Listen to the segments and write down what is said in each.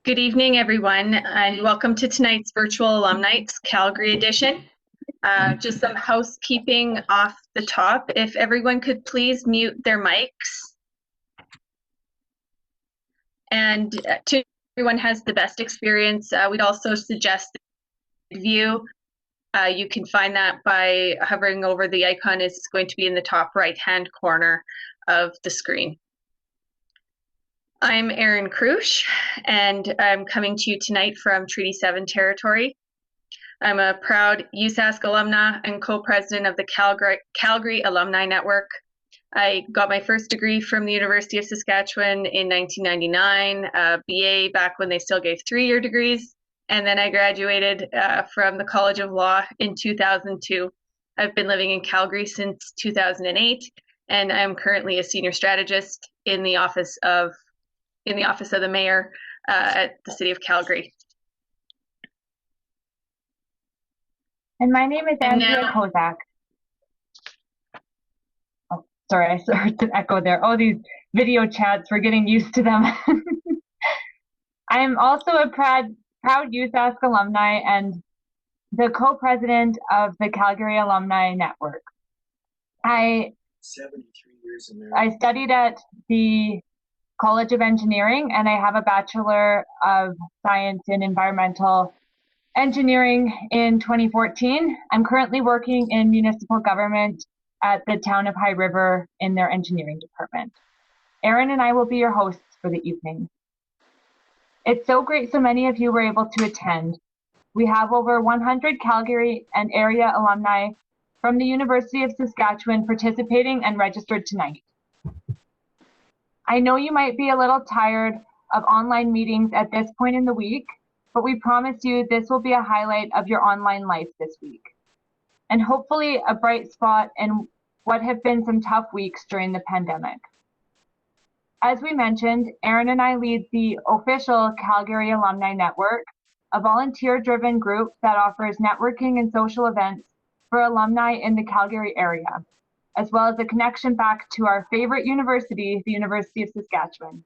Good evening, everyone, and welcome to tonight's virtual Alumnights Calgary edition. Just some housekeeping off the top. If everyone could please mute their mics. And to everyone has the best experience, we'd also suggest view. You can find that by hovering over the icon. It's going to be in the top right-hand corner of the screen. I'm Erin Krusch, and I'm coming to you tonight from Treaty 7 territory. I'm a proud USask alumna and co-president of the Calgary Alumni Network. I got my first degree from the University of Saskatchewan in 1999, a BA back when they still gave 3-year degrees, and then I graduated from the College of Law in 2002. I've been living in Calgary since 2008, and I'm currently a senior strategist in the office of the mayor at the city of Calgary. And my name is Andrea Kozak. Oh, sorry, I heard an echo there. Oh, these video chats, we're getting used to them. I'm also a proud USask alumni and the co-president of the Calgary Alumni Network. 73 years in there. I studied at the College of Engineering, and I have a Bachelor of Science in Environmental Engineering in 2014. I'm currently working in municipal government at the town of High River in their engineering department. Erin and I will be your hosts for the evening. It's so great so many of you were able to attend. We have over 100 Calgary and area alumni from the University of Saskatchewan participating and registered tonight. I know you might be a little tired of online meetings at this point in the week, but we promise you this will be a highlight of your online life this week, and hopefully a bright spot in what have been some tough weeks during the pandemic. As we mentioned, Erin and I lead the official Calgary Alumni Network, a volunteer-driven group that offers networking and social events for alumni in the Calgary area, as well as a connection back to our favorite university, the University of Saskatchewan.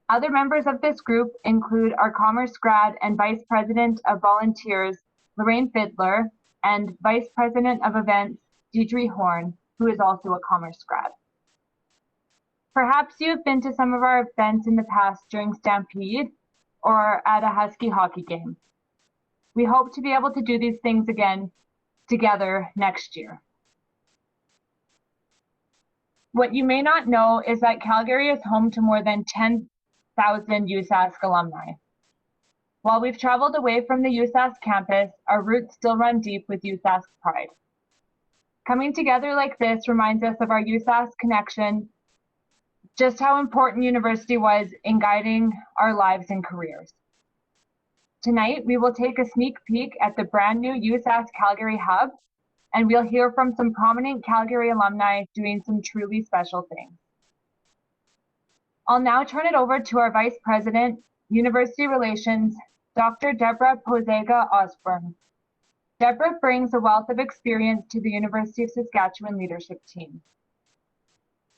Other members of this group include our Commerce grad and Vice President of Volunteers, Lorraine Fiddler, and Vice President of Events, Deidre Horn, who is also a Commerce grad. Perhaps you have been to some of our events in the past during Stampede or at a Husky hockey game. We hope to be able to do these things again together next year. What you may not know is that Calgary is home to more than 10,000 USask alumni. While we've traveled away from the USask campus, our roots still run deep with USask pride. Coming together like this reminds us of our USask connection, just how important university was in guiding our lives and careers. Tonight, we will take a sneak peek at the brand new USask Calgary Hub, and we'll hear from some prominent Calgary alumni doing some truly special things. I'll now turn it over to our Vice President, University Relations, Dr. Deborah Posega-Osborne. Deborah brings a wealth of experience to the University of Saskatchewan leadership team.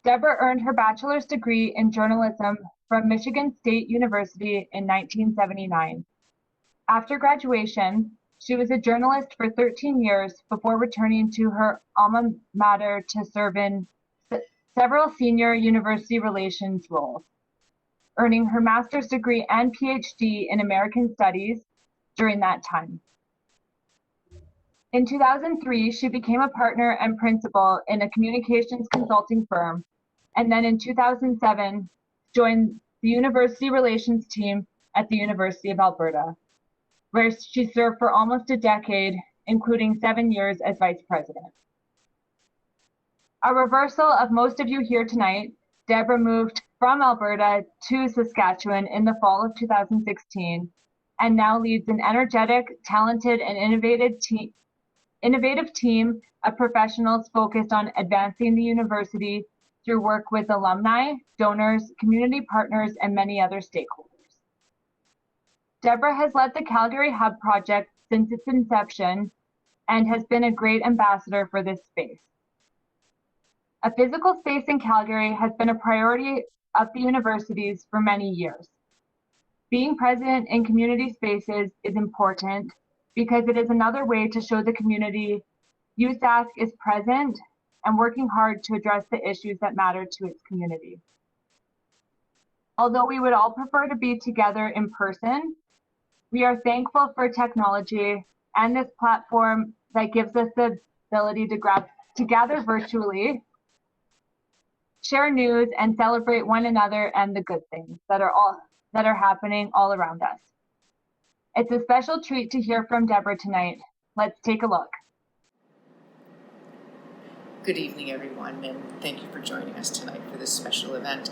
Deborah earned her bachelor's degree in journalism from Michigan State University in 1979. After graduation, she was a journalist for 13 years before returning to her alma mater to serve in several senior university relations roles, earning her master's degree and PhD in American Studies during that time. In 2003, she became a partner and principal in a communications consulting firm, and then in 2007, joined the university relations team at the University of Alberta, where she served for almost a decade, including 7 years as vice president. A reversal of most of you here tonight, Deborah moved from Alberta to Saskatchewan in the fall of 2016, and now leads an energetic, talented, and innovative team of professionals focused on advancing the university through work with alumni, donors, community partners, and many other stakeholders. Deborah has led the Calgary Hub project since its inception and has been a great ambassador for this space. A physical space in Calgary has been a priority of the universities for many years. Being present in community spaces is important because it is another way to show the community USask is present and working hard to address the issues that matter to its community. Although we would all prefer to be together in person, we are thankful for technology and this platform that gives us the ability to gather virtually, share news, and celebrate one another and the good things that are happening all around us. It's a special treat to hear from Deborah tonight. Let's take a look. Good evening, everyone, and thank you for joining us tonight for this special event.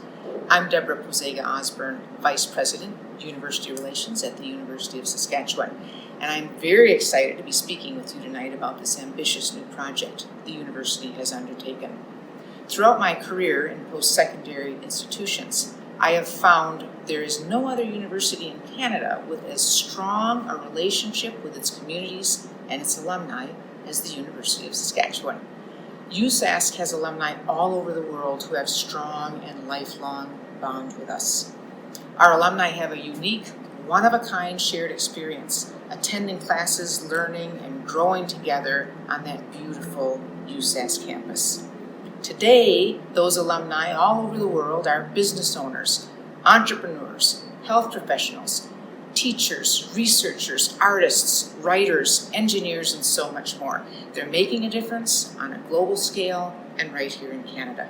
I'm Deborah Posega-Osborne, Vice President, University Relations at the University of Saskatchewan, and I'm very excited to be speaking with you tonight about this ambitious new project the university has undertaken. Throughout my career in post-secondary institutions, I have found there is no other university in Canada with as strong a relationship with its communities and its alumni as the University of Saskatchewan. USask has alumni all over the world who have strong and lifelong bond with us. Our alumni have a unique, one-of-a-kind shared experience, attending classes, learning, and growing together on that beautiful USask campus. Today, those alumni all over the world are business owners, entrepreneurs, health professionals, teachers, researchers, artists, writers, engineers, and so much more. They're making a difference on a global scale and right here in Canada.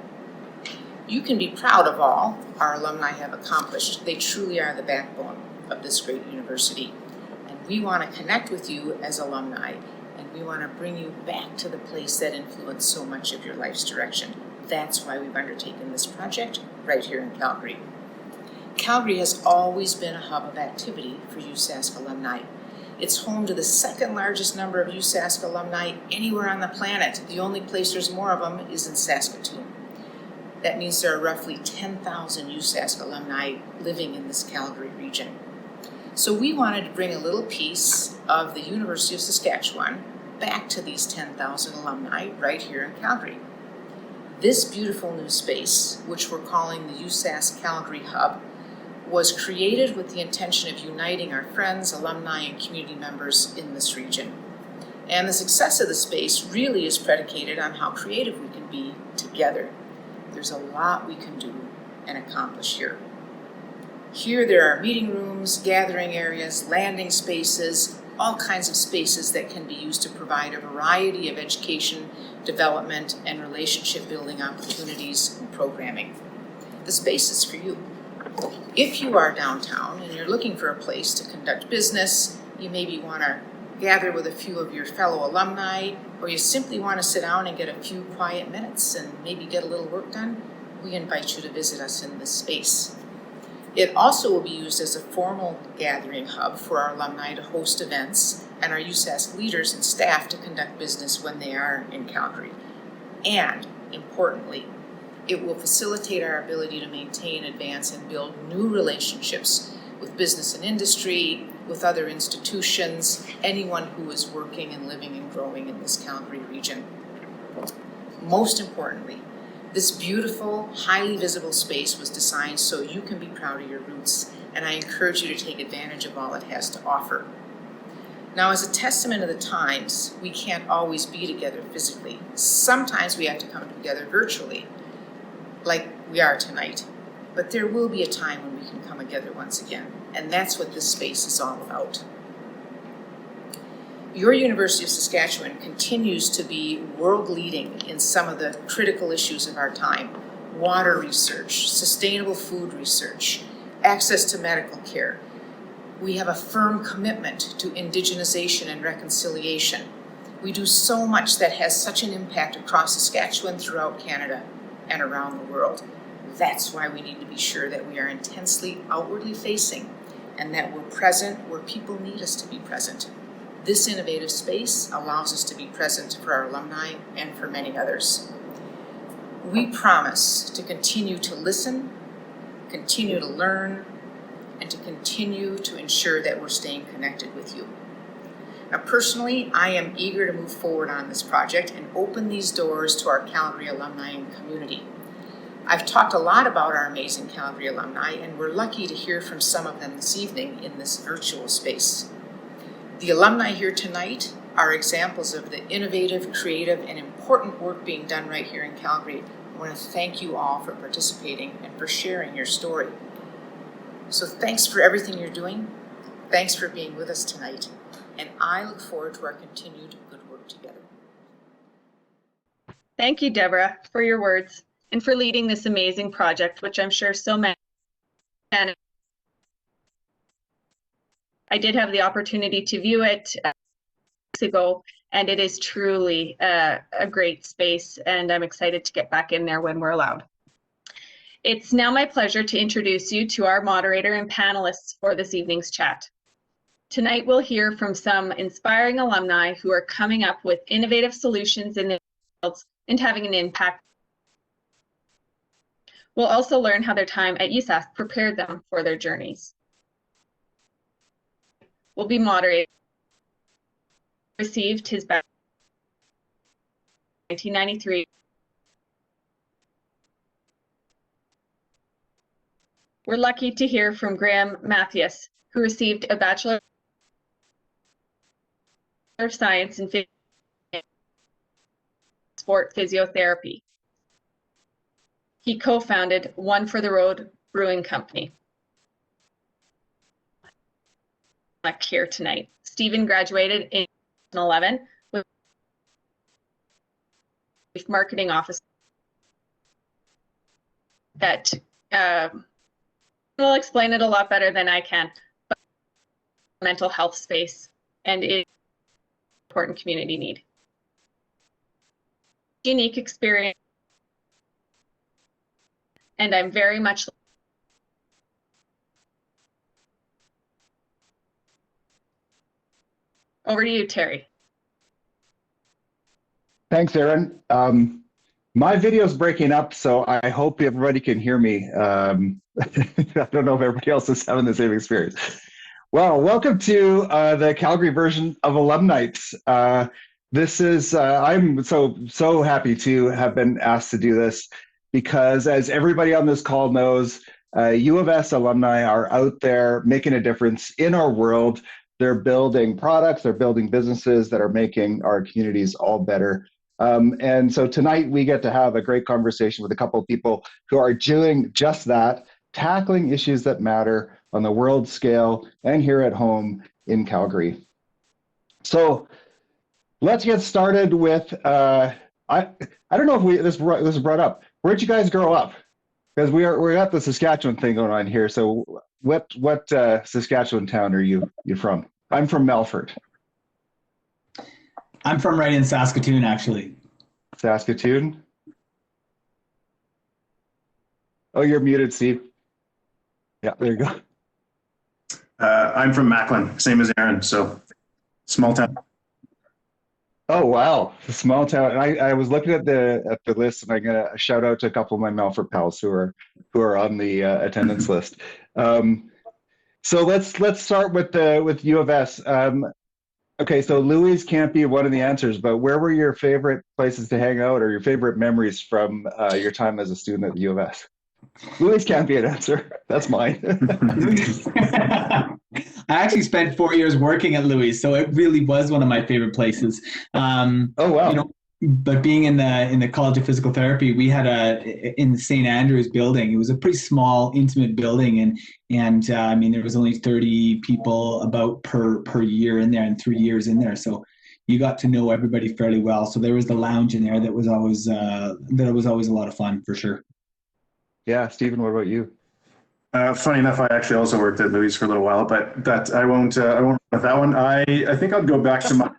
You can be proud of all our alumni have accomplished. They truly are the backbone of this great university. And we want to connect with you as alumni, and we want to bring you back to the place that influenced so much of your life's direction. That's why we've undertaken this project right here in Calgary. Calgary has always been a hub of activity for USask alumni. It's home to the second largest number of USask alumni anywhere on the planet. The only place there's more of them is in Saskatoon. That means there are roughly 10,000 USask alumni living in this Calgary region. So we wanted to bring a little piece of the University of Saskatchewan back to these 10,000 alumni right here in Calgary. This beautiful new space, which we're calling the USask Calgary Hub, was created with the intention of uniting our friends, alumni, and community members in this region. And the success of the space really is predicated on how creative we can be together. There's a lot we can do and accomplish here. Here there are meeting rooms, gathering areas, landing spaces, all kinds of spaces that can be used to provide a variety of education, development, and relationship building opportunities and programming. The space is for you. If you are downtown and you're looking for a place to conduct business, you maybe want to gather with a few of your fellow alumni, or you simply want to sit down and get a few quiet minutes and maybe get a little work done, we invite you to visit us in this space. It also will be used as a formal gathering hub for our alumni to host events and our USask leaders and staff to conduct business when they are in Calgary. And, importantly, it will facilitate our ability to maintain, advance, and build new relationships with business and industry, with other institutions, anyone who is working and living and growing in this Calgary region. Most importantly, this beautiful, highly visible space was designed so you can be proud of your roots, and I encourage you to take advantage of all it has to offer. Now, as a testament of the times, we can't always be together physically. Sometimes we have to come together virtually, like we are tonight. But there will be a time when we can come together once again, and that's what this space is all about. Your University of Saskatchewan continues to be world-leading in some of the critical issues of our time: water research, sustainable food research, access to medical care. We have a firm commitment to indigenization and reconciliation. We do so much that has such an impact across Saskatchewan, throughout Canada, and around the world. That's why we need to be sure that we are intensely outwardly facing and that we're present where people need us to be present. This innovative space allows us to be present for our alumni and for many others. We promise to continue to listen, continue to learn, and to continue to ensure that we're staying connected with you. Now, personally, I am eager to move forward on this project and open these doors to our Calgary alumni and community. I've talked a lot about our amazing Calgary alumni, and we're lucky to hear from some of them this evening in this virtual space. The alumni here tonight are examples of the innovative, creative, and important work being done right here in Calgary. I want to thank you all for participating and for sharing your story. So thanks for everything you're doing. Thanks for being with us tonight. And I look forward to our continued good work together. Thank you, Deborah, for your words and for leading this amazing project, which I'm sure so many. I did have the opportunity to view it weeks ago, and it is truly a great space, and I'm excited to get back in there when we're allowed. It's now my pleasure to introduce you to our moderator and panelists for this evening's chat. Tonight, we'll hear from some inspiring alumni who are coming up with innovative solutions in their fields and having an impact. We'll also learn how their time at USask prepared them for their journeys. We'll be moderating. Received his bachelor's in 1993. We're lucky to hear from Graham Mathias, who received a Bachelor of Science in Sport Physiotherapy. He co-founded One for the Road Brewing Company. Here tonight. Stephen graduated in 2011 with Chief Marketing Officer that will explain it a lot better than I can, but mental health space and is an important community need. Unique experience, and I'm very much over to you, Terry. Thanks, Erin. My video's breaking up, so I hope everybody can hear me. I don't know if everybody else is having the same experience. Well, welcome to the Calgary version of Alumnights. This is, I'm so happy to have been asked to do this because as everybody on this call knows, U of S alumni are out there making a difference in our world. They're building products, they're building businesses that are making our communities all better. And so tonight we get to have a great conversation with a couple of people who are doing just that, tackling issues that matter on the world scale and here at home in Calgary. So let's get started with, I don't know if this was brought up. Where'd you guys grow up? Because we're at the Saskatchewan thing going on here. So what Saskatchewan town are you from? I'm from Melfort. I'm from right in Saskatoon, actually. Saskatoon? Oh, you're muted, Steve. Yeah, there you go. I'm from Macklin, same as Aaron, so small town. Oh wow, small town. I was looking at the list, and I'm gonna shout out to a couple of my Melfort pals who are on the attendance list. So let's start with U of S. Okay, so Louis can't be one of the answers, but where were your favorite places to hang out or your favorite memories from your time as a student at the U of S? Louis can't be an answer. That's mine. I actually spent 4 years working at Louis, so it really was one of my favorite places. Oh wow! You know, but being in the College of Physical Therapy, we had in the St. Andrews building. It was a pretty small, intimate building, and I mean there was only 30 people about per year in there, and 3 years in there. So you got to know everybody fairly well. So there was the lounge in there that was always a lot of fun for sure. Yeah, Stephen, what about you? Funny enough, I actually also worked at Louis for a little while, but that I won't with that one. I think I'll go back to my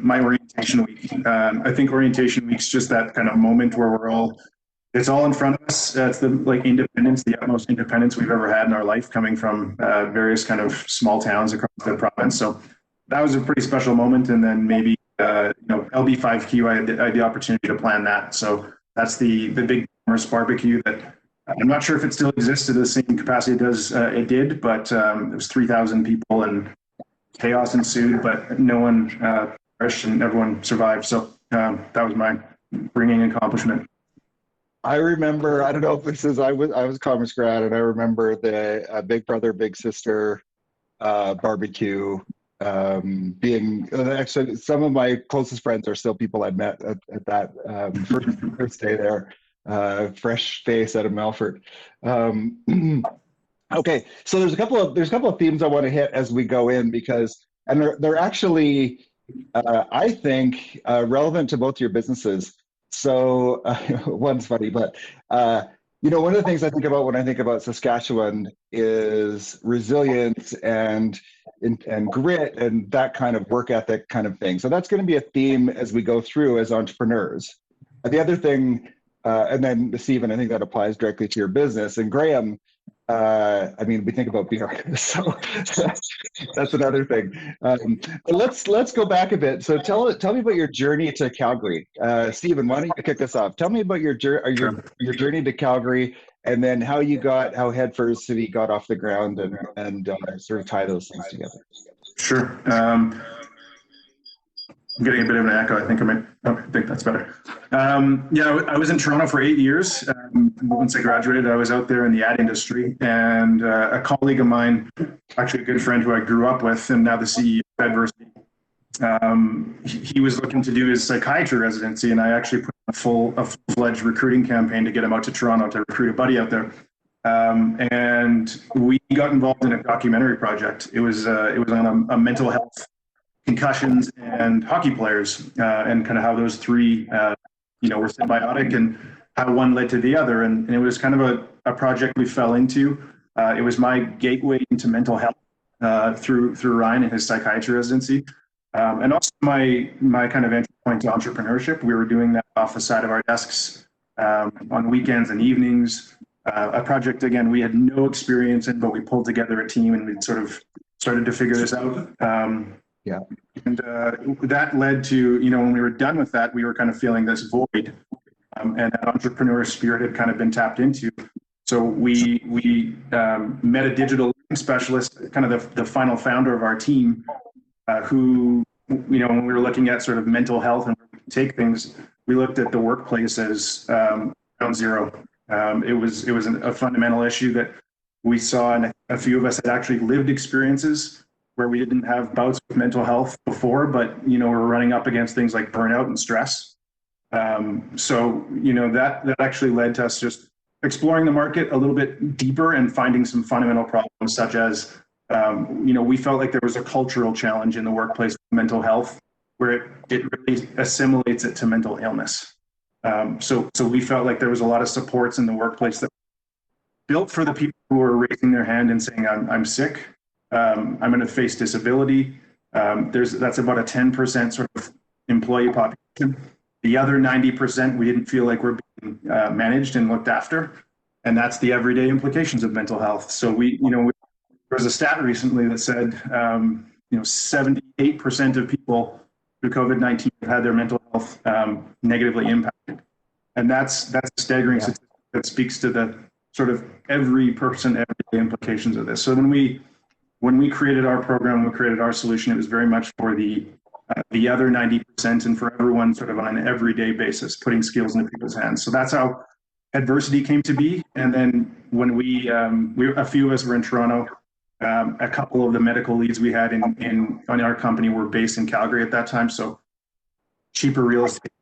my orientation week. I think orientation week's just that kind of moment where it's all in front of us. It's the independence, the utmost independence we've ever had in our life, coming from various kind of small towns across the province. So that was a pretty special moment. And then maybe LB5Q, I had the opportunity to plan that. So that's the big barbecue that I'm not sure if it still exists to the same capacity it did, but it was 3,000 people and chaos ensued, but no one perished and everyone survived. So that was my bringing accomplishment. I remember, I don't know if this is, I was a Commerce grad, and I remember the Big Brother, Big Sister barbecue being, actually, some of my closest friends are still people I met at that first day there. Fresh face out of Melfort. Okay, so there's a couple of themes I want to hit as we go in, because, and they're actually I think relevant to both your businesses. So one's funny, but one of the things I think about when I think about Saskatchewan is resilience and grit and that kind of work ethic kind of thing. So that's going to be a theme as we go through as entrepreneurs. The other thing, and then Stephen, I think that applies directly to your business. And Graham, I mean, we think about beer, so that's another thing. But let's go back a bit. So tell me about your journey to Calgary. Stephen, why don't you kick us off? Tell me about your journey to Calgary, and then how Headversity got off the ground, and sort of tie those things together. Sure. I'm getting a bit of an echo. I think that's better. I was in Toronto for 8 years. Once I graduated, I was out there in the ad industry, and a colleague of mine, actually a good friend who I grew up with, and now the CEO of Adversity, he was looking to do his psychiatry residency, and I actually put a full-fledged recruiting campaign to get him out to Toronto to recruit a buddy out there. And we got involved in a documentary project. It was on a mental health, concussions, and hockey players, and kind of how those three, were symbiotic, and how one led to the other. And it was kind of a project we fell into. It was my gateway into mental health through Ryan and his psychiatry residency, and also my kind of entry point to entrepreneurship. We were doing that off the side of our desks on weekends and evenings. A project, again, we had no experience in, but we pulled together a team, and we sort of started to figure this out. Yeah. And that led to, when we were done with that, we were kind of feeling this void, and that entrepreneur spirit had kind of been tapped into. So we met a digital learning specialist, kind of the final founder of our team, who, when we were looking at sort of mental health and where we could take things, we looked at the workplace as ground zero. It was a fundamental issue that we saw, and a few of us had actually lived experiences where we didn't have bouts with mental health before, but we're running up against things like burnout and stress. So that actually led to us just exploring the market a little bit deeper and finding some fundamental problems, such as we felt like there was a cultural challenge in the workplace with mental health, where it really assimilates it to mental illness. So we felt like there was a lot of supports in the workplace that built for the people who were raising their hand and saying, I'm sick. I'm going to face disability. That's about a 10% sort of employee population. The other 90%, we didn't feel like we're being managed and looked after, and that's the everyday implications of mental health. So there was a stat recently that said, 78% of people through COVID-19 have had their mental health negatively impacted, and that's a staggering statistic that speaks to the sort of every person, everyday implications of this. So when we created our program, we created our solution, it was very much for the other 90% and for everyone sort of on an everyday basis, putting skills into people's hands. So that's how Adversity came to be. And then when a few of us were in Toronto, a couple of the medical leads we had in our company were based in Calgary at that time. So cheaper real estate,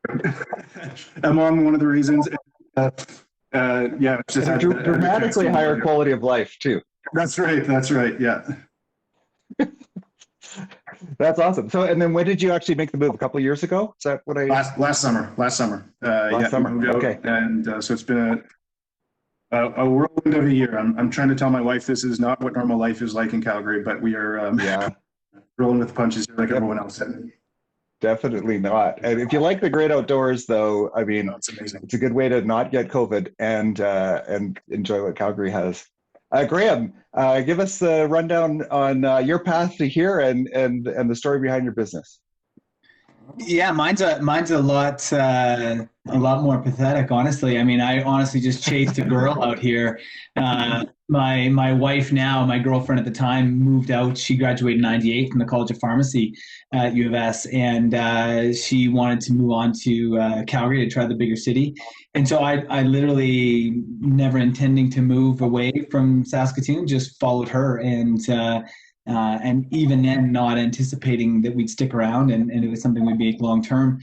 among one of the reasons. Just dramatically higher quality of life too. That's right. Yeah. That's awesome. So, and then when did you actually make the move? A couple of years ago? Is that what last summer? Last summer. Okay. And so it's been a whirlwind of a year. I'm trying to tell my wife this is not what normal life is like in Calgary, but we are rolling with the punches here like everyone else did. Definitely not. And if you like the great outdoors, though, I mean, it's amazing. It's a good way to not get COVID and enjoy what Calgary has. Graham, give us a rundown on your path to here and the story behind your business. Yeah, mine's a lot more pathetic, honestly. I mean, I honestly just chased a girl out here. My wife now, my girlfriend at the time, moved out. She graduated in '98 from the College of Pharmacy at U of S, and she wanted to move on to Calgary to try the bigger city. And so I literally, never intending to move away from Saskatoon, just followed her, and even then not anticipating that we'd stick around, and it was something we'd make long term.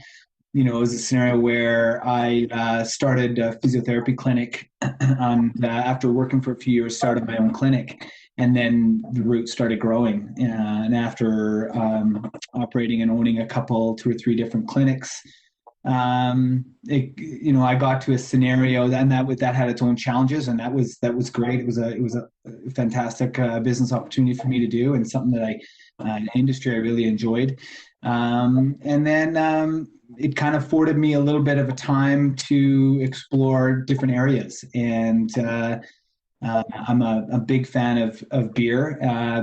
It was a scenario where I started a physiotherapy clinic, and after working for a few years, started my own clinic. And then the route started growing. And after operating and owning a couple, 2 or 3 different clinics, I got to a scenario, and that had its own challenges, and that was great. It was a fantastic business opportunity for me to do, and something that an industry I really enjoyed. And then it kind of afforded me a little bit of a time to explore different areas. And I'm a big fan of beer,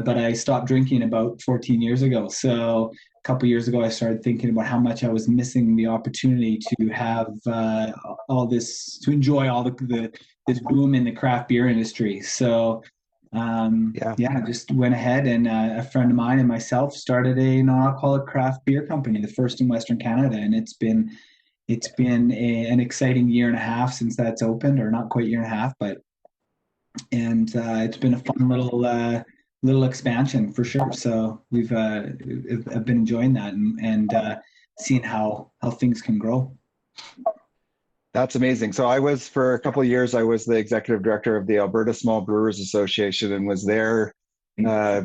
but I stopped drinking about 14 years ago. So a couple of years ago, I started thinking about how much I was missing the opportunity to have to enjoy all this boom in the craft beer industry. So I just went ahead, and a friend of mine and myself started a non-alcoholic craft beer company, the first in Western Canada, and it's been an exciting year and a half since that's opened, or not quite a year and a half, but it's been a fun little expansion for sure. So I've been enjoying that, and seeing how things can grow. That's amazing. So for a couple of years, I was the executive director of the Alberta Small Brewers Association, and was there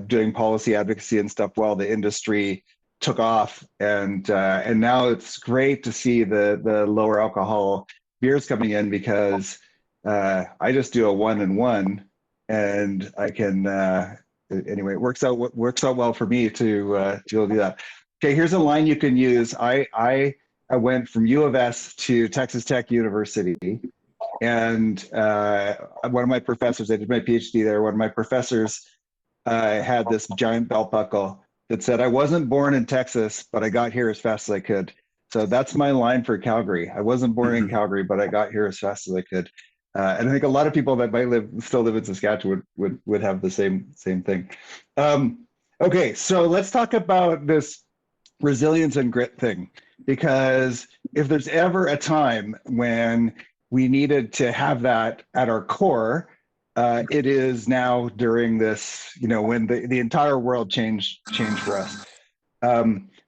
doing policy advocacy and stuff while the industry took off. And now it's great to see the lower alcohol beers coming in, because I just do a 1-in-1, and I can anyway. It works out well for me to do that. Okay, here's a line you can use. I went from U of S to Texas Tech University, and one of my professors, I did my PhD there. One of my professors had this giant belt buckle that said, "I wasn't born in Texas, but I got here as fast as I could." So that's my line for Calgary. I wasn't born in Calgary, but I got here as fast as I could. And I think a lot of people that might still live in Saskatchewan would have the same thing. Okay, so let's talk about this resilience and grit thing, because if there's ever a time when we needed to have that at our core, it is now, during this, when the entire world changed for us.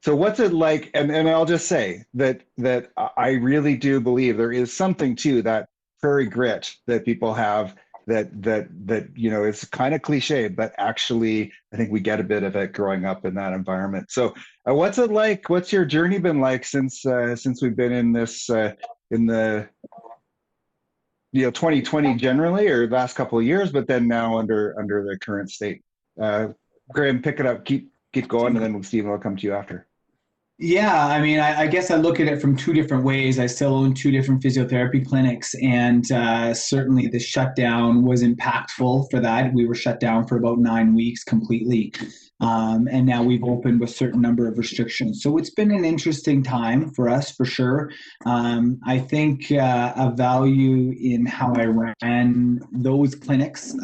So what's it like? And I'll just say that I really do believe there is something to that prairie grit that people have, that is kind of cliche, but actually I think we get a bit of it growing up in that environment. So what's it like? What's your journey been like since we've been in this in the 2020 generally, or the last couple of years, but then now under the current state? Graham, pick it up, keep going, and then Stephen will come to you after. Yeah, I mean, I guess I look at it from 2 different ways. I still own 2 different physiotherapy clinics, and certainly the shutdown was impactful for that. We were shut down for about 9 weeks completely, and now we've opened with a certain number of restrictions. So it's been an interesting time for us, for sure. I think a value in how I ran those clinics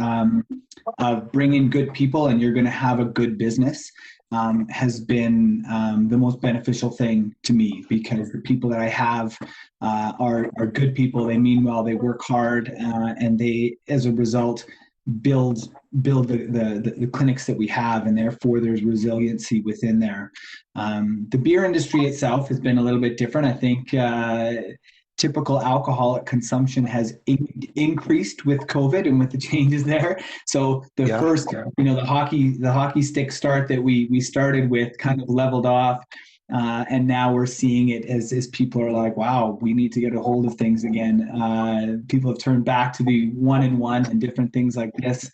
of bringing good people, and you're going to have a good business, has been the most beneficial thing to me, because the people that I have are good people. They mean well, they work hard, and they, as a result, build the clinics that we have, and therefore there's resiliency within there. The beer industry itself has been a little bit different. I think typical alcoholic consumption has increased with COVID and with the changes there. So the first, the hockey stick start that we started with kind of leveled off. And now we're seeing it as people are like, wow, we need to get a hold of things again. People have turned back to the 1-in-1 and different things like this.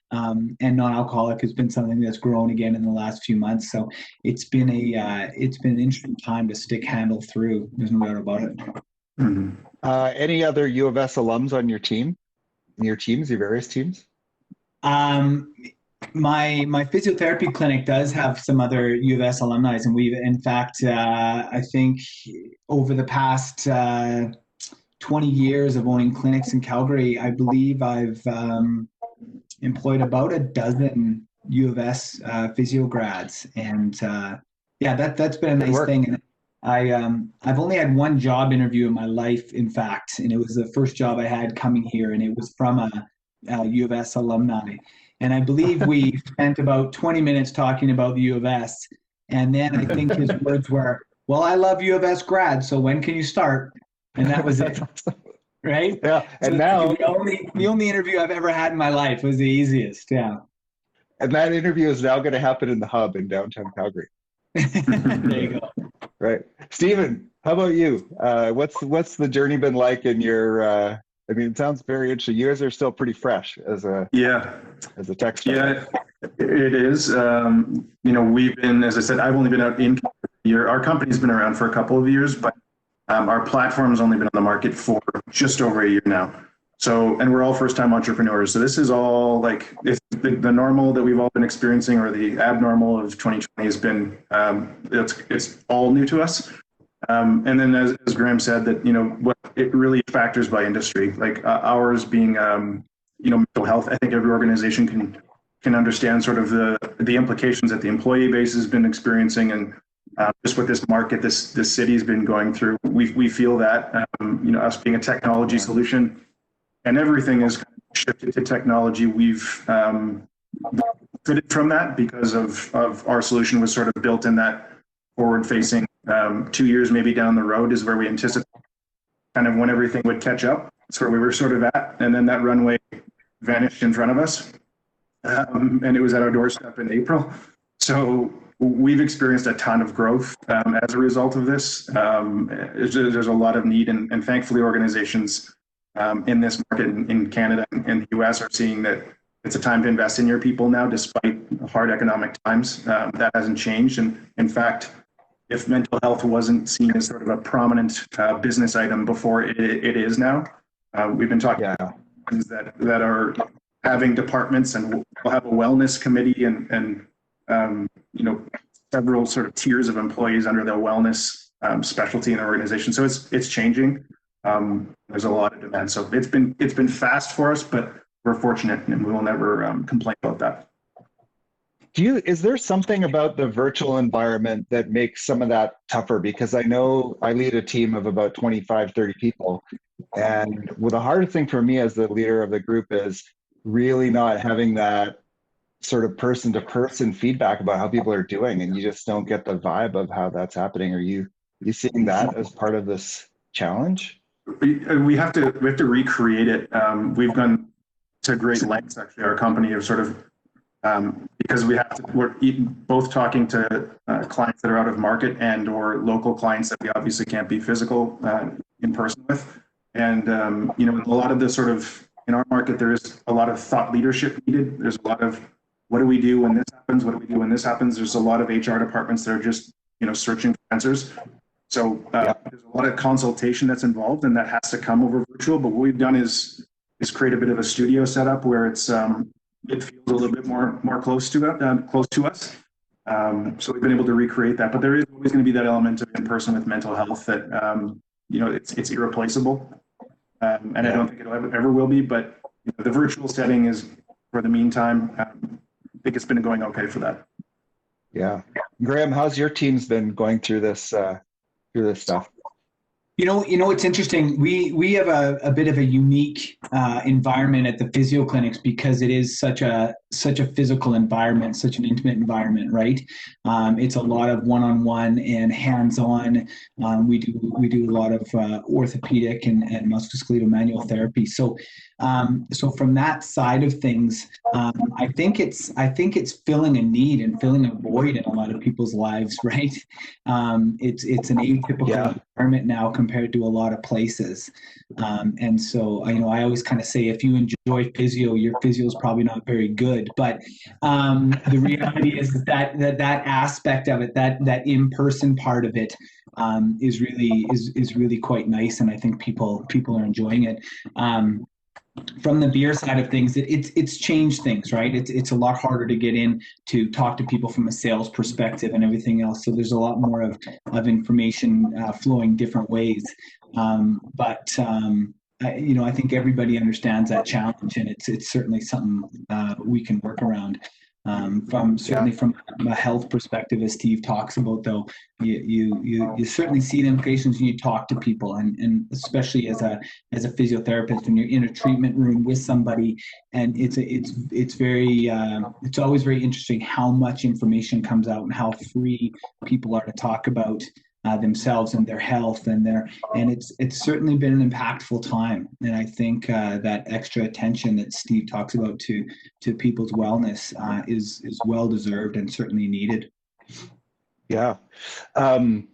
And non-alcoholic has been something that's grown again in the last few months. So it's been an interesting time to stick handle through. There's no doubt about it. Mm-hmm. Any other U of S alums on your team? Your various teams? my physiotherapy clinic does have some other U of S alumni, and we've, in fact, I think over the past 20 years of owning clinics in Calgary, I believe I've employed about a dozen U of S physio grads, and yeah, that's been a nice thing. And I've only had one job interview in my life, in fact, and it was the first job I had coming here, and it was from a U of S alumni. And I believe we spent about 20 minutes talking about the U of S, and then I think his words were, "Well, I love U of S grads, so when can you start?" And that was it. Right? Yeah. And so now the only interview I've ever had in my life was the easiest. Yeah. And that interview is now going to happen in the Hub in downtown Calgary. There you go. Right. Stephen, how about you? What's the journey been like in your, I mean, it sounds very interesting. You guys are still pretty fresh as a tech startup. Yeah, it is. We've been, as I said, I've only been out in a year. Our company's been around for a couple of years, but our platform's only been on the market for just over a year now. So, and we're all first-time entrepreneurs. So this is all like the normal that we've all been experiencing, or the abnormal of 2020 has been, it's all new to us. And then as Graham said, that, what it really factors by industry, like ours being, mental health. I think every organization can understand sort of the implications that the employee base has been experiencing, and just what this market, this city's been going through. We feel that, us being a technology solution, and everything is kind of shifted to technology. We've benefited from that because of our solution was sort of built in that forward-facing 2 years maybe down the road is where we anticipate kind of when everything would catch up. That's where we were sort of at. And then that runway vanished in front of us. And it was at our doorstep in April. So we've experienced a ton of growth as a result of this. There's a lot of need, and thankfully organizations in this market in Canada and the US are seeing that it's a time to invest in your people now, despite hard economic times. That hasn't changed. And in fact, if mental health wasn't seen as sort of a prominent business item before, it is now. We've been talking about things that are having departments, and we'll have a wellness committee and several sort of tiers of employees under the wellness specialty in the organization. So it's changing. There's a lot of demand. So it's been fast for us, but we're fortunate, and we will never complain about that. Is there something about the virtual environment that makes some of that tougher? Because I know I lead a team of about 25, 30 people. And the hardest thing for me as the leader of the group is really not having that sort of person-to-person feedback about how people are doing. And you just don't get the vibe of how that's happening. Are you seeing that as part of this challenge? We have to recreate it. We've gone to great lengths, actually, our company, of sort of, because we're both talking to clients that are out of market and or local clients that we obviously can't be physical in person with. And, a lot of the sort of, in our market, there is a lot of thought leadership needed. There's a lot of, what do we do when this happens? What do we do when this happens? There's a lot of HR departments that are just, searching for answers. So there's a lot of consultation that's involved, and that has to come over virtual. But what we've done is create a bit of a studio setup where it's, it feels a little bit more close to us. So we've been able to recreate that, but there is always going to be that element of in person with mental health that it's irreplaceable, and I don't think it ever will be. But the virtual setting is, for the meantime, I think it's been going okay for that. Yeah, Graham, how's your team's been going through this stuff? It's interesting. We have a bit of a unique environment at the physio clinics because it is such a physical environment, such an intimate environment, right? It's a lot of one-on-one and hands-on. We do a lot of orthopedic and musculoskeletal manual therapy. So from that side of things, I think it's filling a need and filling a void in a lot of people's lives, right? It's an atypical environment now compared to a lot of places. And so, I always kind of say, if you enjoy physio, your physio is probably not very good. But the reality is that aspect of it, that in-person part of it, is really quite nice, and I think people are enjoying it. from the beer side of things, it's changed things, right? It's a lot harder to get in to talk to people from a sales perspective and everything else. So there's a lot more of information flowing different ways. I think everybody understands that challenge, and it's certainly something we can work around. From a health perspective, as Steve talks about, though, you certainly see the implications when you talk to people, and especially as a physiotherapist, when you're in a treatment room with somebody, and it's always very interesting how much information comes out and how free people are to talk about themselves and their health and it's certainly been an impactful time. And I think that extra attention that Steve talks about to people's wellness is well deserved and certainly needed. Yeah. I'm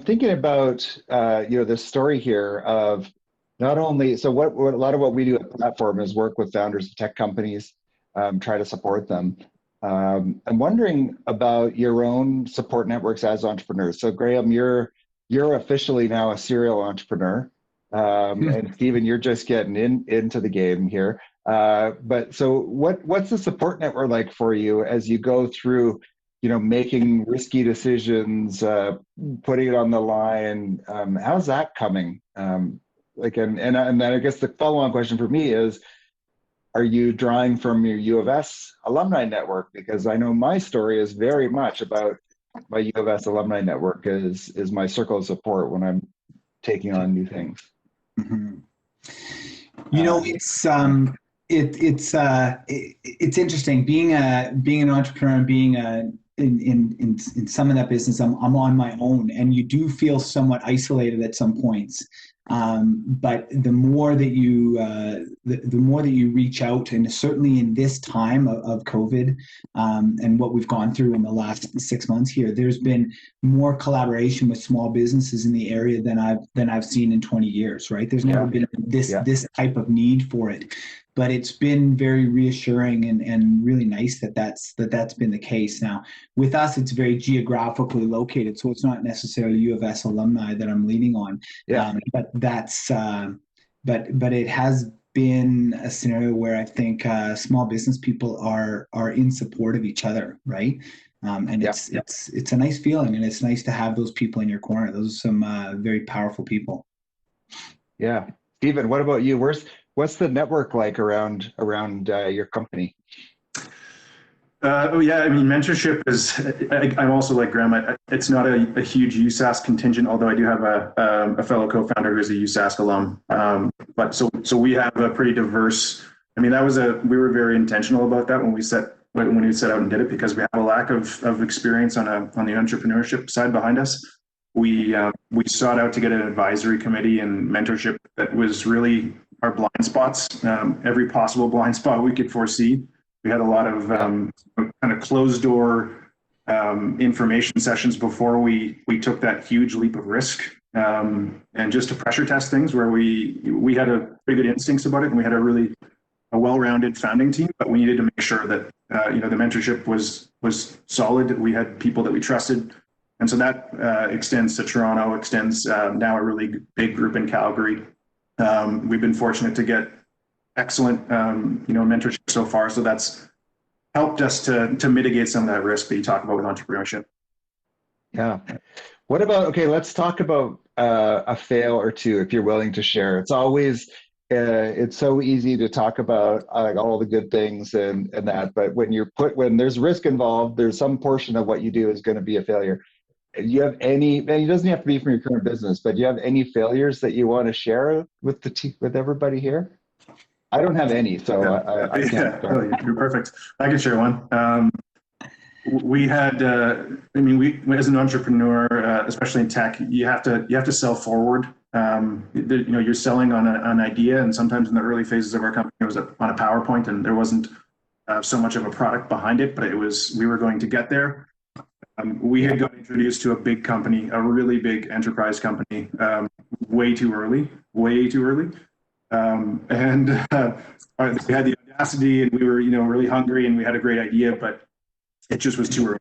thinking about this story here of not only, so what a lot of what we do at Platform is work with founders of tech companies, try to support them. I'm wondering about your own support networks as entrepreneurs. So Graham, you're officially now a serial entrepreneur, and Stephen, you're just getting into the game here. But so what's the support network like for you as you go through, making risky decisions, putting it on the line? How's that coming? And then I guess the follow-on question for me is, are you drawing from your U of S alumni network? Because I know my story is very much about my U of S alumni network is my circle of support when I'm taking on new things. Mm-hmm. It's interesting being an entrepreneur and being in some of that business. I'm on my own, and you do feel somewhat isolated at some points. But the more that you reach out, and certainly in this time of COVID, and what we've gone through in the last 6 months here, there's been more collaboration with small businesses in the area than I've seen in 20 years. Right? There's never been this type of need for it. But it's been very reassuring and really nice that's been the case. Now, with us, it's very geographically located, so it's not necessarily U of S alumni that I'm leaning on. Yeah. But it has been a scenario where I think small business people are in support of each other, right? It's a nice feeling, and it's nice to have those people in your corner. Those are some very powerful people. Yeah, Stephen, what about you? What's the network like around your company? Mentorship is. I'm also like Graham. It's not a huge USask contingent, although I do have a fellow co-founder who's a USask alum. But so we have a pretty diverse. We were very intentional about that when we set out and did it, because we have a lack of experience on the entrepreneurship side behind us. We sought out to get an advisory committee and mentorship that was really our blind spots, every possible blind spot we could foresee. We had a lot of kind of closed door information sessions before we took that huge leap of risk, and just to pressure test things where we had a pretty good instincts about it, and we had a well-rounded founding team, but we needed to make sure that the mentorship was solid. We had people that we trusted, and so that extends to Toronto, extends now a really big group in Calgary. We've been fortunate to get excellent, mentorship so far. So that's helped us to mitigate some of that risk that you talk about with entrepreneurship. Yeah. What about, okay, let's talk about a fail or two, if you're willing to share. It's always, it's so easy to talk about all the good things and that, but when there's risk involved, there's some portion of what you do is going to be a failure. Do you have any, and it doesn't have to be from your current business, but do you have any failures that you want to share with with everybody here? I don't have any, so I can't. You're perfect. I can share one. We had, we as an entrepreneur, especially in tech, you have to sell forward. You're selling on an idea, and sometimes in the early phases of our company, it was on a PowerPoint, and there wasn't so much of a product behind it, but we were going to get there. We had got introduced to a big company, a really big enterprise company, way too early. And we had the audacity, and we were, really hungry, and we had a great idea, but it just was too early.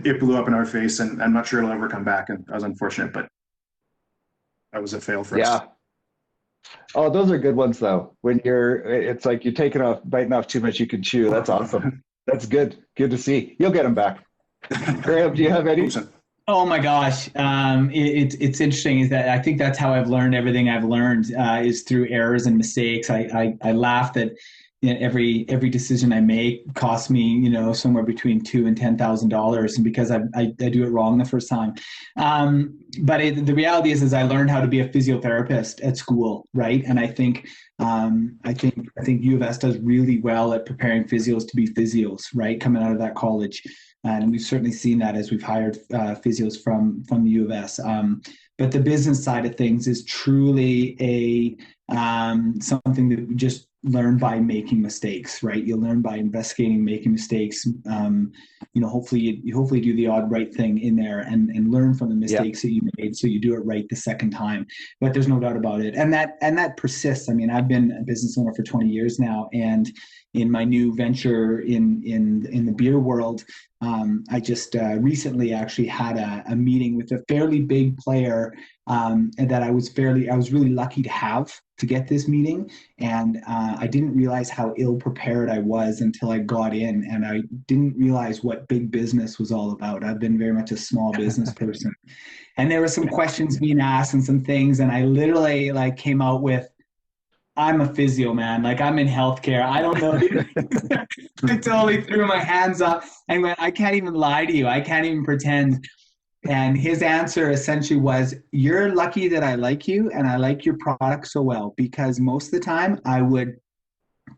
It blew up in our face, and I'm not sure it'll ever come back. And that was unfortunate, but that was a fail for us. Oh, those are good ones though. When it's like you're biting off too much you can chew. That's awesome. That's good. Good to see. You'll get them back. Graham, do you have any? Oh my gosh, it's interesting. Is that I think that's how I've learned everything I've learned is through errors and mistakes. I laugh that every decision I make costs me somewhere between $2,000 and $10,000, and because I do it wrong the first time. But the reality is I learned how to be a physiotherapist at school, right? And I think U of S does really well at preparing physios to be physios, right? Coming out of that college. And we've certainly seen that as we've hired physios from the U of S. But the business side of things is truly something that we just learn by making mistakes, right? You learn by investigating, making mistakes. Hopefully you do the odd right thing in there and learn from the mistakes that you made, so you do it right the second time. But there's no doubt about it, and that persists. I mean, I've been a business owner for 20 years now, and in my new venture in the beer world, I just recently actually had a meeting with a fairly big player, and that I was really lucky to get this meeting. And I didn't realize how ill prepared I was until I got in, and I didn't realize what big business was all about. I've been very much a small business person. And there were some questions being asked and some things, and I literally came out with, I'm a physio, man. I'm in healthcare. I don't know. I totally threw my hands up and went, I can't even lie to you. I can't even pretend. And his answer essentially was, you're lucky that I like you and I like your product so well, because most of the time I would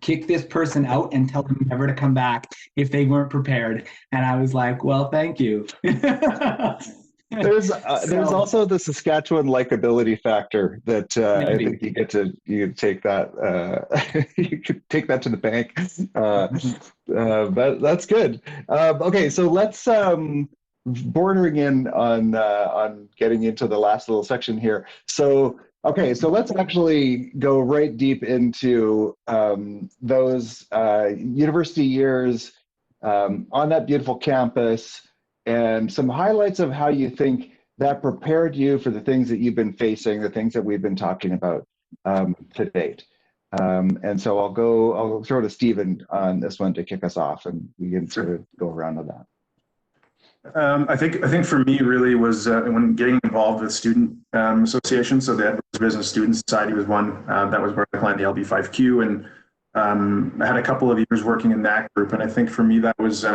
kick this person out and tell them never to come back if they weren't prepared. And I was like, well, thank you. There's also the Saskatchewan likability factor that I think you take that you could take that to the bank. But that's good. Okay, so let's bordering in on getting into the last little section here. So let's actually go right deep into those university years on that beautiful campus, and some highlights of how you think that prepared you for the things that you've been facing, the things that we've been talking about to date. And so I'll throw to Stephen on this one to kick us off, and we can sort of go around with that. I think for me really was when getting involved with student associations. So the Edwards Business Student Society was one that was where I planned the LB5Q, and I had a couple of years working in that group. And I think for me that was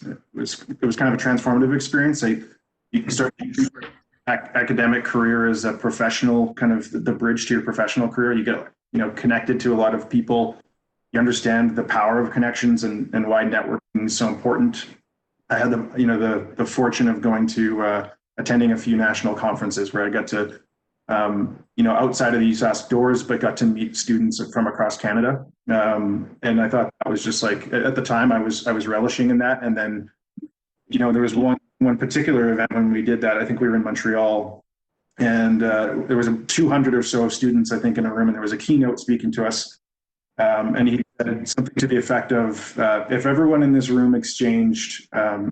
it was kind of a transformative experience. You can start your academic career as a professional, kind of the bridge to your professional career. You get connected to a lot of people. You understand the power of connections and why networking is so important. I had the fortune of going to attending a few national conferences where I got to outside of the USask doors, but got to meet students from across Canada. And I thought that was just at the time I was relishing in that. And then, there was one particular event when we did that. I think we were in Montreal, and there was 200 or so students, I think, in a room, and there was a keynote speaking to us. And he said something to the effect of, if everyone in this room exchanged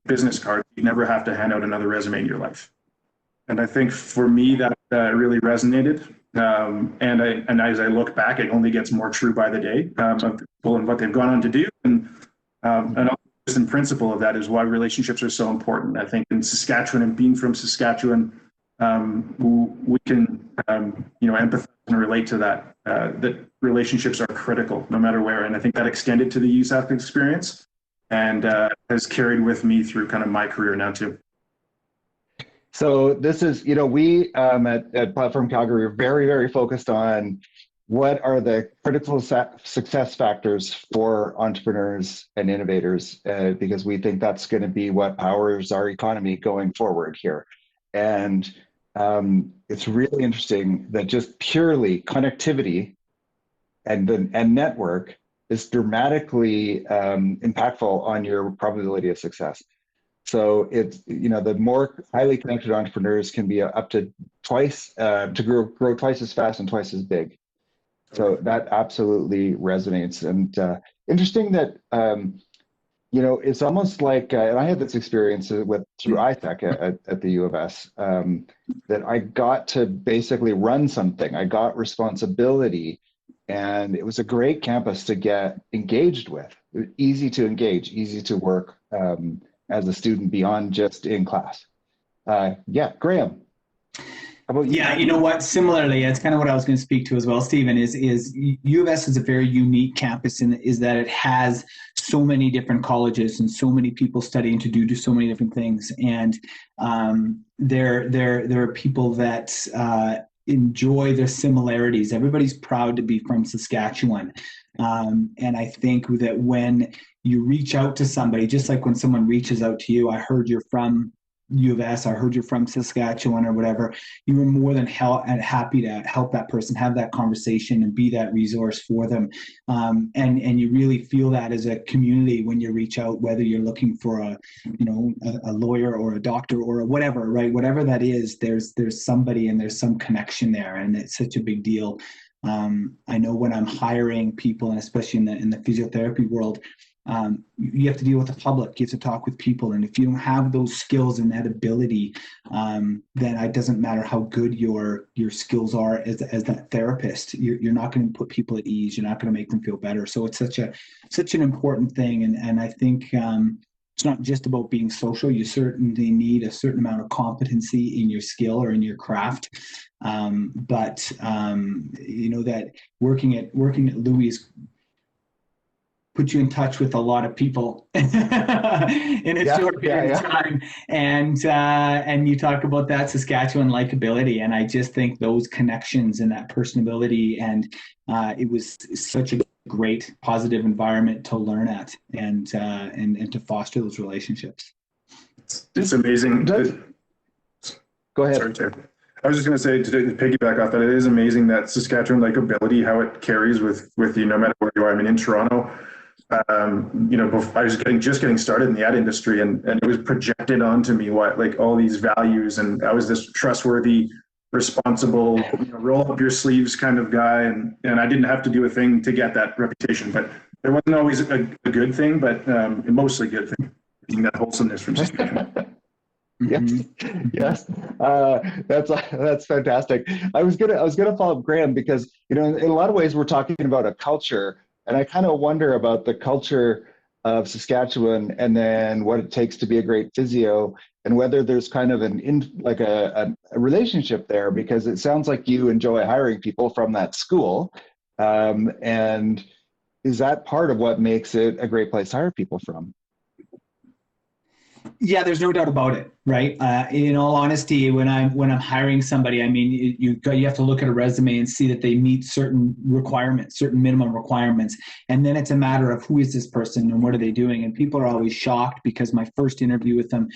business cards, you'd never have to hand out another resume in your life. And I think for me that really resonated. And as I look back, it only gets more true by the day of people and what they've gone on to do. And just in principle of that is why relationships are so important. I think in Saskatchewan, and being from Saskatchewan, we can empathize and relate to that. That relationships are critical no matter where. And I think that extended to the USask experience and has carried with me through kind of my career now too. So this is, we at Platform Calgary are very, very focused on what are the critical success factors for entrepreneurs and innovators, because we think that's going to be what powers our economy going forward here. And it's really interesting that just purely connectivity and network is dramatically impactful on your probability of success. So it's, the more highly connected entrepreneurs can be up to twice, to grow twice as fast and twice as big. So that absolutely resonates. And interesting that it's almost like, and I had this experience through ITech at the U of S, that I got to basically run something. I got responsibility, and it was a great campus to get engaged with. Easy to engage, easy to work as a student beyond just in class. Yeah, Graham. How about you? Yeah, you know what? Similarly, it's kind of what I was going to speak to as well, Stephen, is U of S is a very unique campus is that it has so many different colleges and so many people studying to do so many different things. And there are people that enjoy the similarities. Everybody's proud to be from Saskatchewan. And I think that when you reach out to somebody, just like when someone reaches out to you, I heard you're from U of S, I heard you're from Saskatchewan or whatever, you were more than happy to help that person have that conversation and be that resource for them. And you really feel that as a community when you reach out, whether you're looking for a lawyer or a doctor or whatever, right? Whatever that is, there's somebody and there's some connection there, and it's such a big deal. I know when I'm hiring people, and especially in the physiotherapy world, you have to deal with the public, you have to talk with people, and if you don't have those skills and that ability, then it doesn't matter how good your skills are as that therapist, you're not going to put people at ease, you're not going to make them feel better. So it's such an important thing, and I think it's not just about being social. You certainly need a certain amount of competency in your skill or in your craft, but that working at Louis put you in touch with a lot of people in a short period of time. And you talk about that Saskatchewan likability. And I just think those connections and that personability, and it was such a great positive environment to learn at and to foster those relationships. It's amazing. Go ahead. Sorry, Terry. I was just going to say, to piggyback off that, it is amazing that Saskatchewan likability, how it carries with you no matter where you are. I mean, in Toronto, I was just getting started in the ad industry, and it was projected onto me all these values, and I was this trustworthy, responsible, roll up your sleeves kind of guy, and I didn't have to do a thing to get that reputation. But there wasn't always a good thing, but mostly good thing. Getting that wholesomeness from Saskatchewan. Yes, that's fantastic. I was gonna follow up Graham, because in a lot of ways we're talking about a culture. And I kind of wonder about the culture of Saskatchewan, and then what it takes to be a great physio, and whether there's kind of a relationship there, because it sounds like you enjoy hiring people from that school. And is that part of what makes it a great place to hire people from? Yeah, there's no doubt about it, right? In all honesty, when I'm hiring somebody, I mean, you have to look at a resume and see that they meet certain requirements, certain minimum requirements, and then it's a matter of who is this person and what are they doing. And people are always shocked because my first interview with them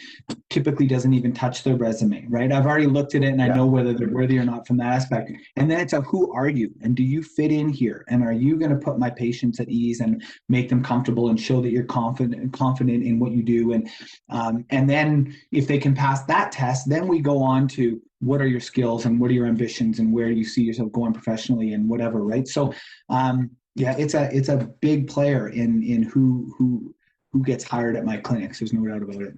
typically doesn't even touch their resume, right? I've already looked at it and I know whether they're worthy or not from that aspect. And then it's a who are you, and do you fit in here, and are you going to put my patients at ease and make them comfortable and show that you're confident in what you do, and then if they can pass that test, then we go on to what are your skills and what are your ambitions and where you see yourself going professionally and whatever, right? So it's a big player in who gets hired at my clinics. There's no doubt about it.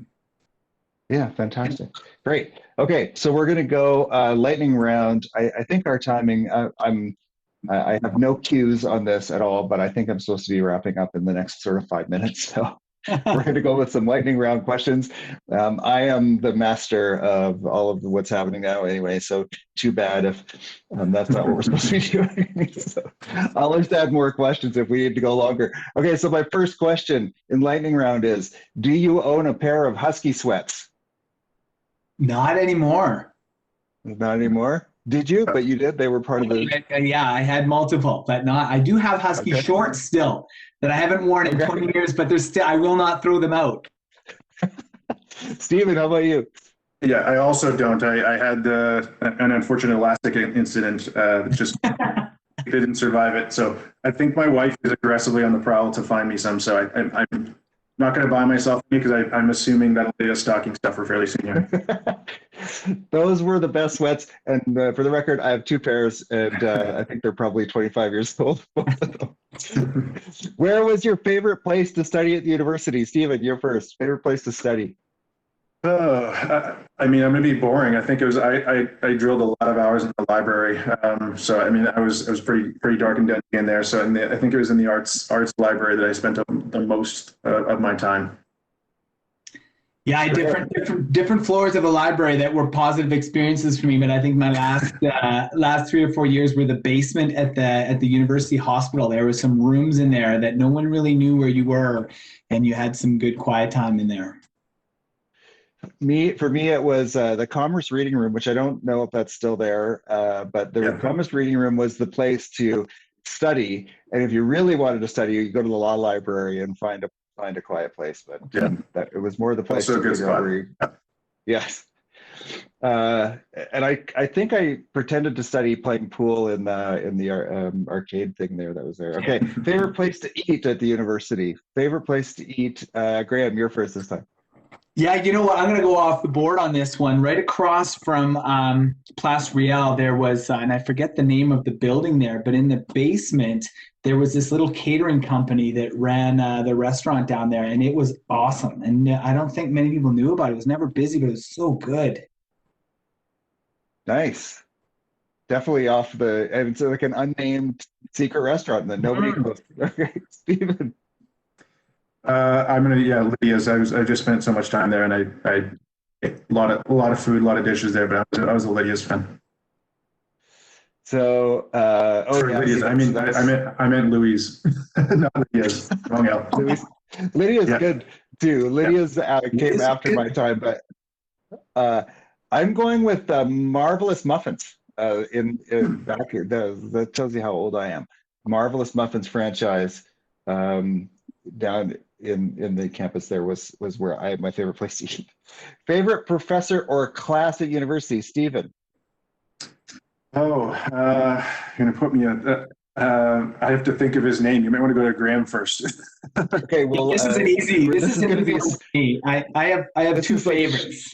Yeah, fantastic. Great. Okay, so we're going to go lightning round. I think our timing, I have no cues on this at all, but I think I'm supposed to be wrapping up in the next sort of 5 minutes. So we're going to go with some lightning round questions. I am the master of all of what's happening now anyway, so too bad if that's not what we're supposed to be doing. So I'll just add more questions if we need to go longer. Okay, so my first question in lightning round is, do you own a pair of Husky sweats? Not anymore. Not anymore? Did you? But you did? They were part of the... Yeah, I had multiple, but not. I do have Husky shorts still that I haven't worn in 20 years, but they're still, I will not throw them out. Stephen, how about you? Yeah, I also don't. I had an unfortunate elastic incident that just didn't survive it. So I think my wife is aggressively on the prowl to find me some. So I'm not going to buy myself any, because I'm assuming that'll be a stocking stuffer fairly soon here. Those were the best sweats. And for the record, I have 2 pairs, and I think they're probably 25 years old. Where was your favorite place to study at the university? Stephen, you're first. Favorite place to study? I mean, I'm gonna be boring. I think it was I drilled a lot of hours in the library. So I mean, I was pretty dark and dingy in there. So I think it was in the arts library that I spent the most of my time. Yeah, different floors of the library that were positive experiences for me. But I think my last 3 or 4 years were the basement at the university hospital. There were some rooms in there that no one really knew where you were, and you had some good quiet time in there. For me, it was the Commerce Reading Room, which I don't know if that's still there, but the Commerce Reading Room was the place to study. And if you really wanted to study, you go to the law library and find a quiet place. But that it was more the place also to figure out where you, yes. And I think I pretended to study playing pool in the arcade thing there that was there. Okay, favorite place to eat at the university. Favorite place to eat. Graham, you're first this time. Yeah, you know what? I'm going to go off the board on this one. Right across from Place Riel, there was, and I forget the name of the building there, but in the basement, there was this little catering company that ran the restaurant down there, and it was awesome. And I don't think many people knew about it. It was never busy, but it was so good. Nice. Definitely and it's like an unnamed secret restaurant that nobody knows. Okay, Stephen. Lydia's. I just spent so much time there, and I ate a lot of food, a lot of dishes there. But I was a Lydia's fan. So, Lydia's. I meant Louise, not Lydia's. Wrong out. Lydia's good too. Lydia's came after my time, but I'm going with Marvelous Muffins. In back here, that tells you how old I am. Marvelous Muffins franchise down in the campus there was where I had my favorite place to eat. Favorite professor or class at university, Stephen? You're gonna put me on. I have to think of his name. You might want to go to Graham first. Okay, well, this is an easy. This is going to be me. I have two favorites.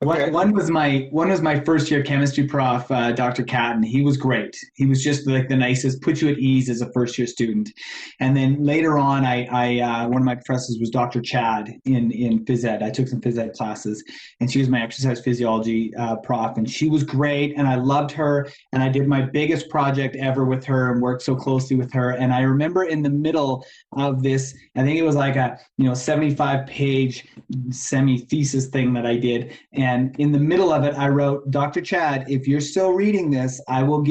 Okay. One was my first year chemistry prof, Dr. Catton. He was great. He was just like the nicest, put you at ease as a first year student. And then later on, one of my professors was Dr. Chad in phys ed. I took some phys ed classes, and she was my exercise physiology prof, and she was great, and I loved her, and I did my biggest project ever with her and worked so closely with her. And I remember in the middle of this, I think it was like a 75-page semi-thesis thing that I did. And in the middle of it, I wrote, Dr. Chad, if you're still reading this, I will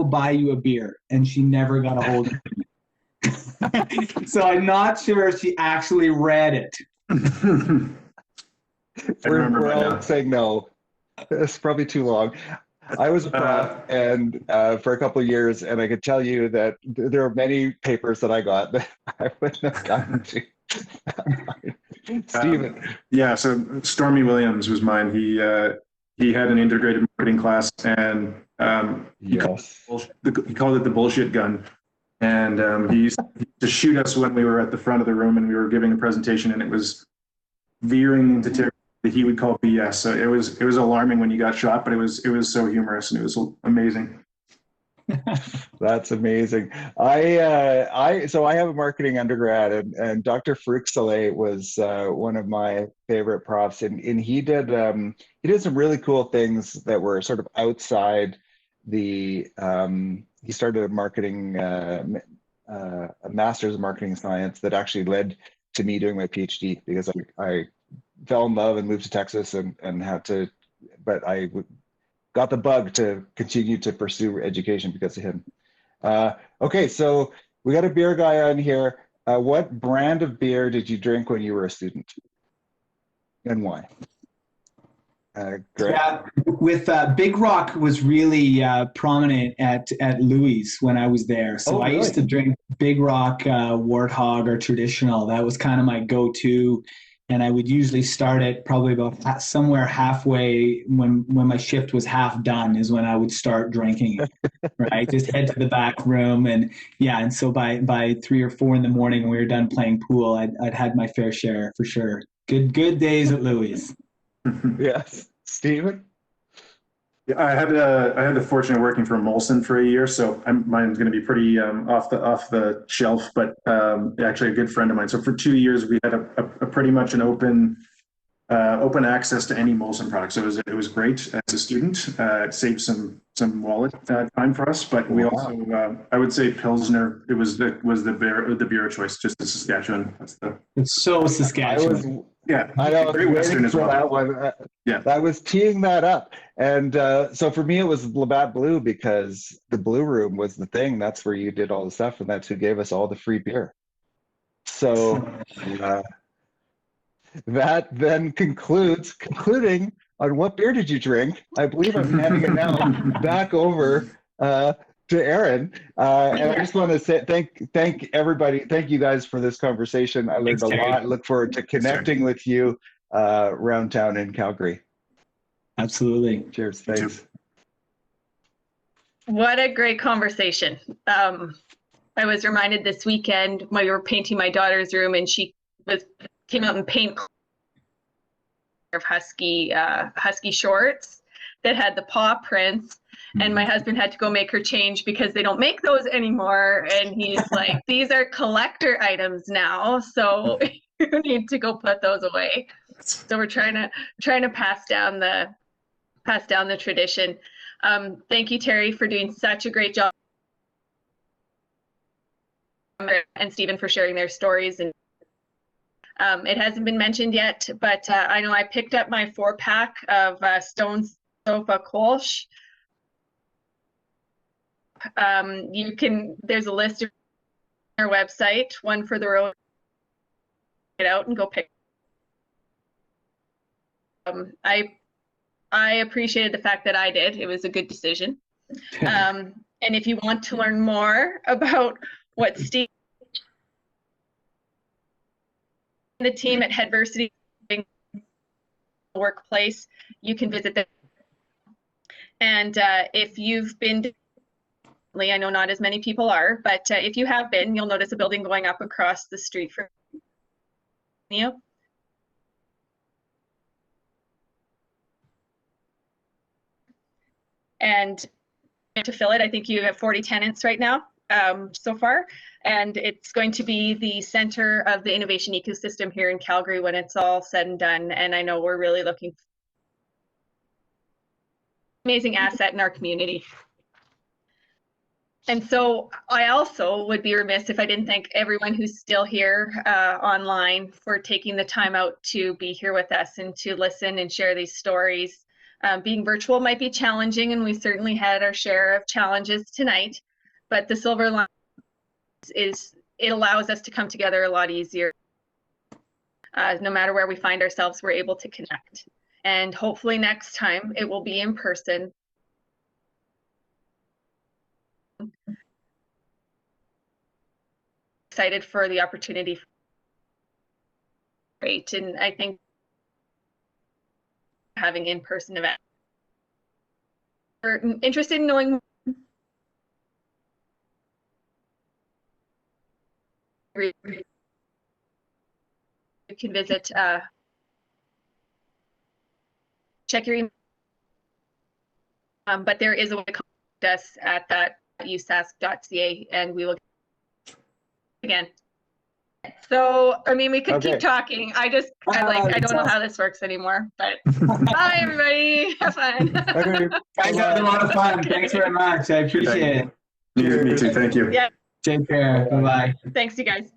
buy you a beer. And she never got a hold of it. So I'm not sure she actually read it. We're all saying no. It's probably too long. I was a prof and for a couple of years, and I could tell you that there are many papers that I got that I wouldn't have gotten to. Stephen. So Stormy Williams was mine. He had an integrated marketing class, and he called it the bullshit gun. And he used to shoot us when we were at the front of the room and we were giving a presentation, and it was veering into territory that he would call BS. So it was alarming when you got shot, but it was so humorous and it was amazing. That's amazing. I have a marketing undergrad, and Dr. Farouk Saleh was one of my favorite profs, and he did some really cool things that were sort of outside the. He started a marketing a master's in marketing science that actually led to me doing my PhD, because I fell in love and moved to Texas and had to, but I got the bug to continue to pursue education because of him. Okay, so we got a beer guy on here. What brand of beer did you drink when you were a student, and why? Yeah, with Big Rock was really prominent at Louis when I was there. So I used to drink Big Rock Warthog or Traditional. That was kind of my go-to. And I would usually start it probably about somewhere halfway when my shift was half done is when I would start drinking it, right? Just head to the back room. And so by 3 or 4 in the morning when we were done playing pool, I'd had my fair share for sure. Good days at Louis. Yes. Stephen? Yeah, I had the fortune of working for Molson for a year, so mine's going to be pretty off the shelf, but actually a good friend of mine. So for 2 years, we had a pretty much an open access to any Molson product. So it was great as a student. It saved some wallet time for us, but we also I would say Pilsner. It was the beer of choice, just in Saskatchewan. It's so Saskatchewan. Yeah, I know. Great Western as well. That one. Yeah, I was teeing that up, and so for me it was Labatt Blue because the Blue Room was the thing. That's where you did all the stuff, and that's who gave us all the free beer. So that then concluding on what beer did you drink? I believe I'm handing it now back over to Aaron, and I just want to say thank everybody, thank you guys for this conversation. I learned a lot. Look forward to connecting with you around town in Calgary. Absolutely. Cheers. Thanks. What a great conversation. I was reminded this weekend when we were painting my daughter's room, and she came out in paint of husky shorts that had the paw prints. And my husband had to go make her change because they don't make those anymore. And he's like, these are collector items now, so you need to go put those away. So we're trying to pass down the tradition. Thank you, Terry, for doing such a great job, and Stephen for sharing their stories. And it hasn't been mentioned yet, but I know I picked up my 4-pack of Stone Sofa Kolsch. There's a list on our website, one for the road. Get out and go pick. I appreciated the fact that I did. It was a good decision. And if you want to learn more about what Steve and the team at Headversity workplace, you can visit them. And if you've been, I know not as many people are, but if you have been, you'll notice a building going up across the street from you. And to fill it, I think you have 40 tenants right now so far, and it's going to be the center of the innovation ecosystem here in Calgary when it's all said and done. And I know we're really looking for an amazing asset in our community. And so I also would be remiss if I didn't thank everyone who's still here online for taking the time out to be here with us and to listen and share these stories. Being virtual might be challenging, and we certainly had our share of challenges tonight, but the silver line is it allows us to come together a lot easier. No matter where we find ourselves, we're able to connect. And hopefully next time it will be in person. Excited for the opportunity. Great, and I think having in-person events. We're interested in knowing you can visit, check your email. But there is a way to contact us at that usask.ca, and we will again. So, I mean, we could keep talking. I don't know how this works anymore, but bye everybody. Have fun. Guys, had a lot of fun. Thanks very much. I appreciate it. Me too. Thank you. Yeah. Take care. Bye-bye. Thanks, you guys.